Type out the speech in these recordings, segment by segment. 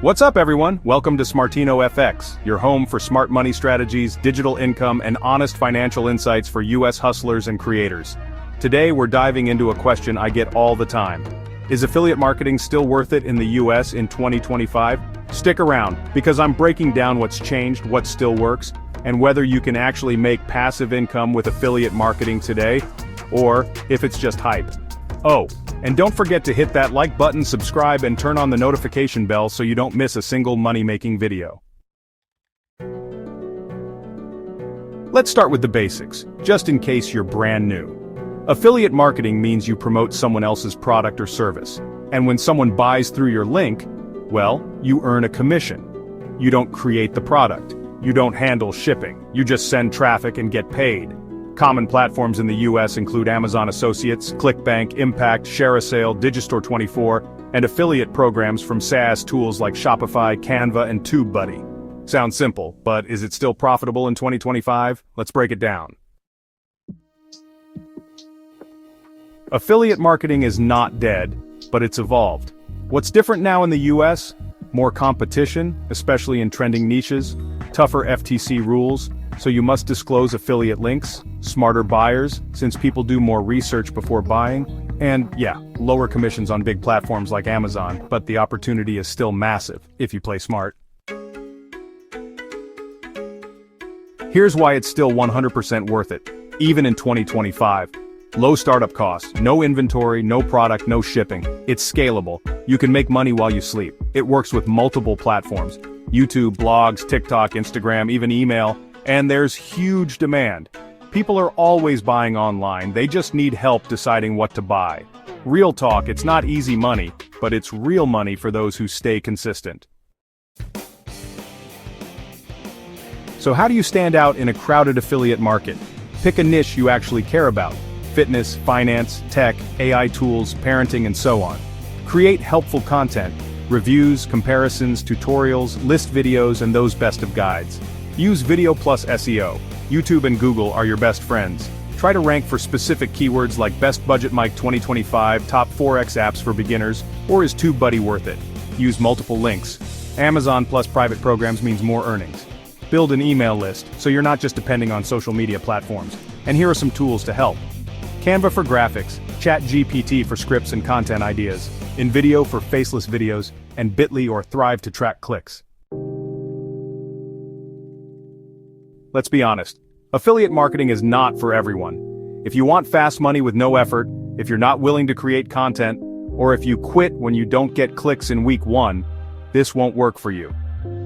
What's up, everyone? Welcome to Smartino FX, your home for smart money strategies, digital income, and honest financial insights for US hustlers and creators. Today, we're diving into a question I get all the time. Is affiliate marketing still worth it in the US in 2025? Stick around, because I'm breaking down what's changed, what still works, and whether you can actually make passive income with affiliate marketing today, or if it's just hype. Oh, and don't forget to hit that like button, subscribe, and turn on the notification bell so you don't miss a single money-making video. Let's start with the basics, just in case you're brand new. Affiliate marketing means you promote someone else's product or service, and when someone buys through your link, well, you earn a commission. You don't create the product. You don't handle shipping. You just send traffic and get paid. Common platforms in the US include Amazon Associates, ClickBank, Impact, ShareASale, Digistore24, and affiliate programs from SaaS tools like Shopify, Canva, and TubeBuddy. Sounds simple, but is it still profitable in 2025? Let's break it down. Affiliate marketing is not dead, but it's evolved. What's different now in the US? More competition, especially in trending niches, tougher FTC rules, so you must disclose affiliate links, smarter buyers, since people do more research before buying, and yeah, lower commissions on big platforms like Amazon, but the opportunity is still massive, if you play smart. Here's why it's still 100% worth it, even in 2025. Low startup costs, no inventory, no product, no shipping. It's scalable. You can make money while you sleep. It works with multiple platforms: YouTube, blogs, TikTok, Instagram, even email. And there's huge demand. People are always buying online, they just need help deciding what to buy. Real talk, it's not easy money, but it's real money for those who stay consistent. So how do you stand out in a crowded affiliate market? Pick a niche you actually care about: fitness, finance, tech, AI tools, parenting, and so on. Create helpful content: reviews, comparisons, tutorials, list videos, and those best of guides. Use video plus SEO. YouTube and Google are your best friends. Try to rank for specific keywords like Best Budget Mic 2025, Top Forex Apps for Beginners, or is TubeBuddy worth it? Use multiple links. Amazon plus private programs means more earnings. Build an email list, so you're not just depending on social media platforms. And here are some tools to help. Canva for graphics, ChatGPT for scripts and content ideas, InVideo for faceless videos, and Bitly or Thrive to track clicks. Let's be honest, affiliate marketing is not for everyone. If you want fast money with no effort, if you're not willing to create content, or if you quit when you don't get clicks in week 1, this won't work for you.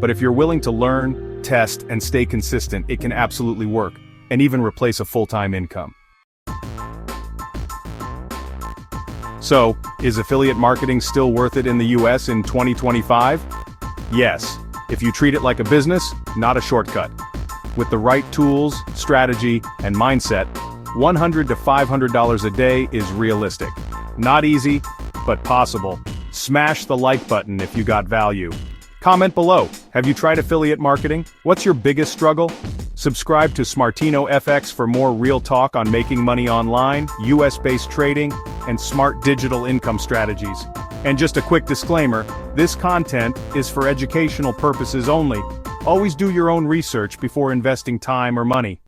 But if you're willing to learn, test, and stay consistent, it can absolutely work, and even replace a full-time income. So, is affiliate marketing still worth it in the US in 2025? Yes, if you treat it like a business, not a shortcut. With the right tools, strategy, and mindset, $100 to $500 a day is realistic. Not easy, but possible. Smash the like button if you got value. Comment below, have you tried affiliate marketing? What's your biggest struggle? Subscribe to Smartino FX for more real talk on making money online, US-based trading, and smart digital income strategies. And just a quick disclaimer, this content is for educational purposes only. Always do your own research before investing time or money.